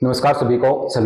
नमस्कार सभी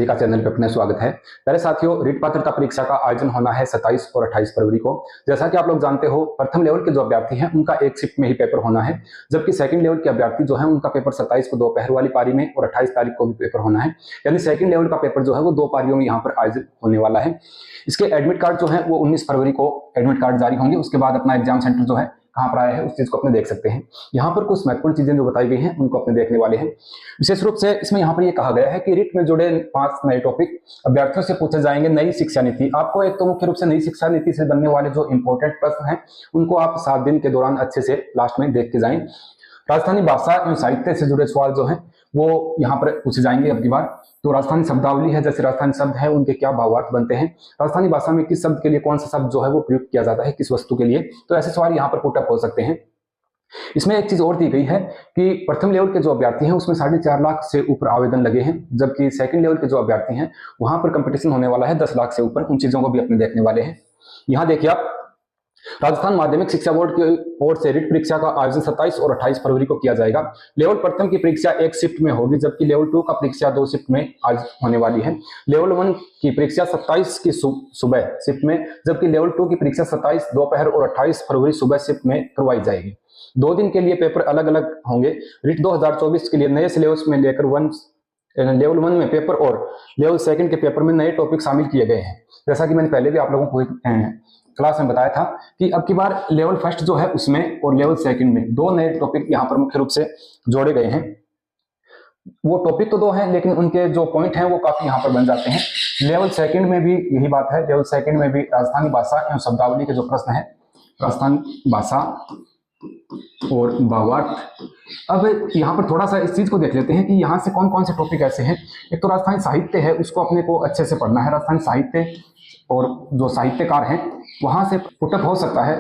का चैनल पर अपना स्वागत है। पहले साथियों, रीट पात्रता परीक्षा का आयोजन होना है 27 और 28 फरवरी को। जैसा कि आप लोग जानते हो, प्रथम लेवल के जो अभ्यर्थी हैं उनका एक शिफ्ट में ही पेपर होना है, जबकि सेकंड लेवल के अभ्यर्थी जो है उनका पेपर 27 को दोपहर वाली पारी में और 28 तारीख को भी पेपर होना है। यानी सेकंड लेवल का पेपर जो है वो 2 पारियों में यहाँ पर आयोजित होने वाला है। इसके एडमिट कार्ड जो है वो 19 फरवरी को एडमिट कार्ड जारी होंगे। उसके बाद अपना एग्जाम सेंटर जो है कहाँ पर आया है उस चीज को अपने देख सकते हैं। यहाँ पर कुछ महत्वपूर्ण चीजें जो बताई गई हैं उनको अपने देखने वाले हैं। विशेष रूप से इसमें यहाँ पर ये कहा गया है कि रीट में जुड़े 5 नए टॉपिक अभ्यर्थियों से पूछे जाएंगे। नई शिक्षा नीति, आपको एक तो मुख्य रूप से नई शिक्षा नीति से बनने वाले जो इंपॉर्टेंट प्रश्न हैं उनको आप 7 दिन के दौरान अच्छे से लास्ट में देख के जाएं। राजस्थानी भाषा एवं साहित्य से जुड़े सवाल जो हैं वो यहाँ पर पूछे जाएंगे अब की बार। तो राजस्थानी शब्दावली है, जैसे राजस्थानी शब्द है उनके क्या भावार्थ बनते हैं, राजस्थानी भाषा में किस शब्द के लिए कौन सा शब्द जो है वो प्रयुक्त किया जाता है, किस वस्तु के लिए, तो ऐसे सवाल यहाँ पर पुटअप हो सकते हैं। इसमें एक चीज और दी गई है कि प्रथम लेवल के जो अभ्यर्थी हैं उसमें 4.5 लाख से ऊपर आवेदन लगे हैं, जबकि सेकंड लेवल के जो अभ्यर्थी हैं वहां पर कंपटीशन होने वाला है 10 लाख से ऊपर। उन चीजों को भी अपने देखने वाले हैं। यहाँ देखिए आप, राजस्थान माध्यमिक शिक्षा बोर्ड की ओर से रीट परीक्षा का आयोजन 27 और 28 फरवरी को किया जाएगा। लेवल प्रथम की परीक्षा एक शिफ्ट में होगी, जबकि लेवल 2 का परीक्षा 2 शिफ्ट में आज होने वाली है। लेवल 1 की परीक्षा 27 की सुबह शिफ्ट में, जबकि लेवल 2 की परीक्षा 27 दोपहर और 28 फरवरी सुबह शिफ्ट में करवाई जाएगी। 2 दिन के लिए पेपर अलग अलग होंगे। रीट 2024 के लिए नए सिलेबस में लेकर लेवल 1 में पेपर और लेवल 2 के पेपर में नए टॉपिक शामिल किए गए हैं। जैसा कि मैंने पहले भी आप लोगों को क्लास में बताया था कि अब की बार लेवल 1 जो है उसमें और लेवल 2 में 2 नए टॉपिक यहाँ पर मुख्य रूप से जोड़े गए हैं। वो टॉपिक तो 2 हैं, लेकिन उनके जो पॉइंट हैं वो काफी यहाँ पर बन जाते हैं। लेवल 2 में भी यही बात है। लेवल 2 में भी राजस्थानी भाषा एवं शब्दावली के जो प्रश्न है, राजस्थानी भाषा और भावार्थ। अब यहाँ पर थोड़ा सा इस चीज को देख लेते हैं कि यहाँ से कौन कौन से टॉपिक ऐसे हैं। एक तो राजस्थानी साहित्य है, उसको अपने को अच्छे से पढ़ना है। राजस्थानी साहित्य और जो साहित्यकार हैं वहां से पुटअप हो सकता है।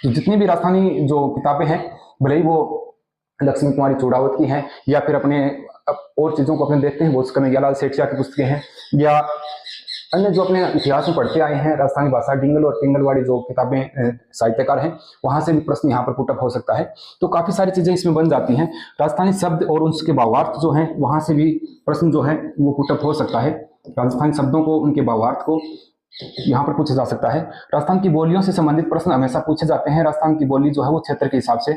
तो जितनी भी राजस्थानी जो किताबें हैं, भले ही वो लक्ष्मी कुमारी चूड़ावत की हैं या फिर अपने और चीजों को अपने देखते हैं, वो कन्हैयालाल सेठिया की पुस्तकें हैं या अन्य जो अपने इतिहास में पढ़ते आए हैं, राजस्थानी भाषा डिंगल और पिंगलवाड़ी जो किताबें साहित्यकार हैं वहां से भी प्रश्न यहाँ पर पुटअप हो सकता है। तो काफी सारी चीजें इसमें बन जाती हैं। राजस्थानी शब्द और उसके भावार्थ जो हैं वहां से भी प्रश्न जो है वो पुटअप हो सकता है। राजस्थानी शब्दों को, उनके भावार्थ को यहाँ पर पूछा जा सकता है। राजस्थान की बोलियों से संबंधित प्रश्न हमेशा पूछे जाते हैं। राजस्थान की बोली जो है वो क्षेत्र के हिसाब से,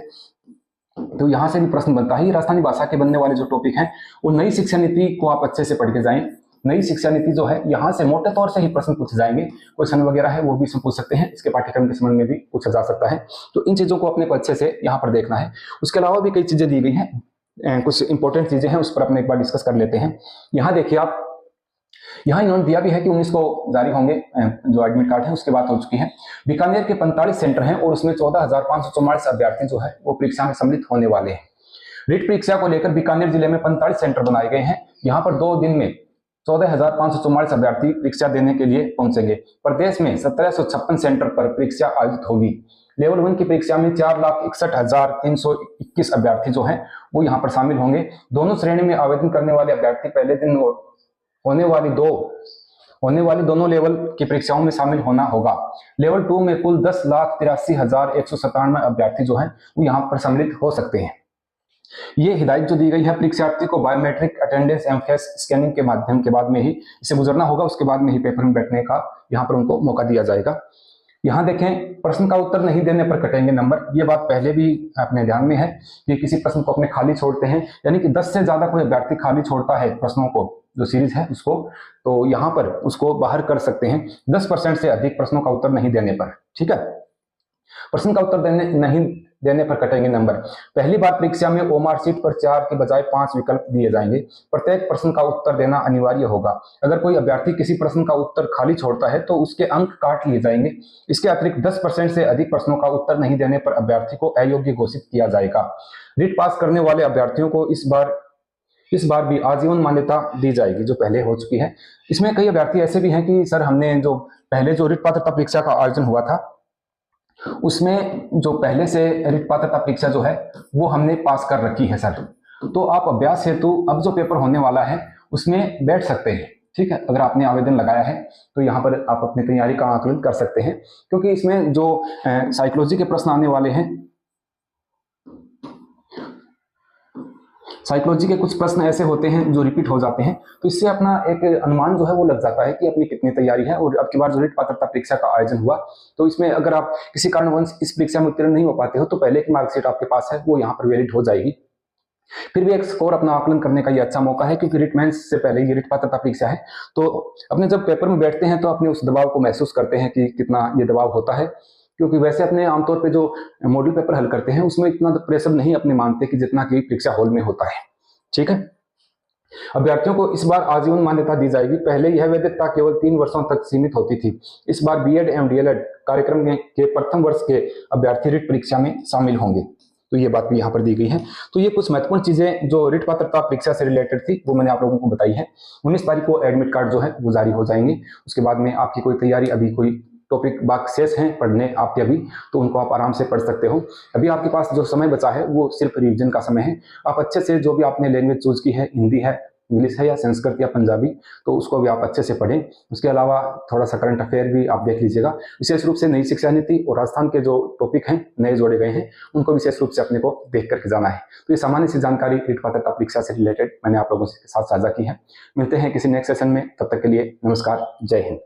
तो यहाँ से भी प्रश्न बनता है। राजस्थानी भाषा के बनने वाले जो टॉपिक हैं वो नई शिक्षा नीति को आप अच्छे से पढ़ के जाएं। नई शिक्षा नीति जो है यहाँ से मोटे तौर से ही प्रश्न पूछे जाएंगे। क्वेश्चन वगैरह है वो भी इसमें पूछ सकते हैं, इसके पाठ्यक्रम के संबंध में भी पूछा जा सकता है। तो इन चीजों को अपने को अच्छे से यहाँ पर देखना है। उसके अलावा भी कई चीजें दी गई हैं, कुछ इंपॉर्टेंट चीजें हैं, उस पर अपने एक बार डिस्कस कर लेते हैं। यहाँ देखिए आप, यहाँ इन्होंने दिया भी है कि 19 को जारी होंगे जो एडमिट कार्ड है, उसके बाद हो चुकी है। बीकानेर के 45 सेंटर हैं और उसमें 14,544 अभ्यर्थी जो है वो परीक्षा में सम्मिलित होने वाले हैं। रीट परीक्षा को लेकर बीकानेर जिले में 45 सेंटर बनाए गए हैं। यहाँ पर 2 दिन में 14,544 अभ्यर्थी परीक्षा देने के लिए पहुंचेंगे। प्रदेश में 1756 सेंटर पर परीक्षा आयोजित होगी। लेवल 1 की परीक्षा में 4,61,321 अभ्यर्थी जो हैं वो यहाँ पर शामिल होंगे। दोनों श्रेणी में आवेदन करने वाले अभ्यर्थी पहले दिन होने वाली दोनों लेवल की परीक्षाओं में शामिल होना होगा। लेवल 2 में कुल 10,83,197 अभ्यर्थी जो हैं वो यहाँ पर सम्मिलित हो सकते हैं। ये हिदायत जो दी गई है, परीक्षार्थी को बायोमेट्रिक अटेंडेंस एवं फेस स्कैनिंग के माध्यम के बाद में ही इसे गुजरना होगा। उसके बाद में ही पेपर में बैठने का यहाँ पर उनको मौका दिया जाएगा। यहाँ देखें, प्रश्न का उत्तर नहीं देने पर कटेंगे नंबर। ये बात पहले भी अपने ध्यान में है कि किसी प्रश्न को अपने खाली छोड़ते हैं, यानी कि 10 से ज्यादा कोई अभ्यर्थी खाली छोड़ता है प्रश्नों को, जो सीरीज है उसको, तो यहाँ पर उसको बाहर कर सकते हैं 10% से अधिक प्रश्नों का उत्तर नहीं देने पर। ठीक है, प्रश्न का उत्तर नहीं देने पर कटेंगे नंबर। पहली बार परीक्षा में ओमार सीट पर 4 के बजाय 5 विकल्प दिए जाएंगे। प्रत्येक प्रश्न का उत्तर देना अनिवार्य होगा। अगर कोई अभ्यर्थी किसी प्रश्न का उत्तर खाली छोड़ता है तो उसके अंक काट लिए जाएंगे। इसके अतिरिक्त 10% से अधिक प्रश्नों का उत्तर नहीं देने पर अभ्यर्थी को अयोग्य घोषित किया जाएगा। रीट पास करने वाले अभ्यर्थियों को इस बार भी आजीवन मान्यता दी जाएगी, जो पहले हो चुकी है। इसमें कई अभ्यर्थी ऐसे भी हैं कि सर हमने जो पहले जो रीट पात्रता परीक्षा का आयोजन हुआ था उसमें जो पहले से रीट पात्रता परीक्षा जो है वो हमने पास कर रखी है सर, तो आप अभ्यास हेतु अब जो पेपर होने वाला है उसमें बैठ सकते हैं। ठीक है, अगर आपने आवेदन लगाया है तो यहाँ पर आप अपनी तैयारी का आकलन कर सकते हैं, क्योंकि इसमें जो साइकोलॉजी के प्रश्न आने वाले हैं, साइकोलॉजी के कुछ प्रश्न ऐसे होते हैं जो रिपीट हो जाते हैं, तो इससे अपना एक अनुमान जो है वो लग जाता है कि अपनी कितनी तैयारी है। और अब की बार जो रीट पात्रता परीक्षा का आयोजन हुआ, तो इसमें अगर आप किसी कारणवश इस परीक्षा में उत्तीर्ण नहीं हो पाते हो, तो पहले की मार्कशीट आपके पास है वो यहाँ पर वैलिड हो जाएगी। फिर भी एक स्कोर अपना आकलन करने का ये अच्छा मौका है, क्योंकि रिट मेंस से पहले ये रिट पात्रता परीक्षा है। तो अपने जब पेपर में बैठते हैं तो अपने उस दबाव को महसूस करते हैं कि कितना ये दबाव होता है, क्योंकि वैसे अपने आमतौर पे जो मॉडल पेपर हल करते हैं उसमें इतना प्रेशर नहीं अपने मानते कि जितना कि परीक्षा हॉल में होता है। ठीक है, अभ्यर्थियों को इस बार आजीवन मान्यता दी जाएगी। पहले यह वैधता केवल 3 वर्षों तक सीमित होती थी। इस बार बीएड एवं डीएलएड कार्यक्रम के प्रथम वर्ष के अभ्यर्थी रिट परीक्षा में शामिल होंगे। तो ये बात भी यहाँ पर दी गई है। तो ये कुछ महत्वपूर्ण चीजें जो रिट पात्रता परीक्षा से रिलेटेड थी वो मैंने आप लोगों को बताई है। 19 तारीख को एडमिट कार्ड जो है वो जारी हो जाएंगे। उसके बाद में आपकी कोई तैयारी, अभी कोई टॉपिक बाकी शेष हैं पढ़ने आपके अभी, तो उनको आप आराम से पढ़ सकते हो। अभी आपके पास जो समय बचा है वो सिर्फ रिवीजन का समय है। आप अच्छे से जो भी आपने लैंग्वेज चूज की है, हिंदी है, इंग्लिश है या संस्कृत या पंजाबी, तो उसको भी आप अच्छे से पढ़ें। उसके अलावा थोड़ा सा करंट अफेयर भी आप देख लीजिएगा। विशेष रूप से नई शिक्षा नीति और राजस्थान के जो टॉपिक हैं नए जोड़े गए हैं उनको विशेष रूप से अपने को देख करके जाना है। तो ये सामान्य सी जानकारी रिट पात्रता परीक्षा से रिलेटेड मैंने आप लोगों के साथ साझा की है। मिलते हैं किसी नेक्स्ट सेशन में, तब तक के लिए नमस्कार, जय हिंद।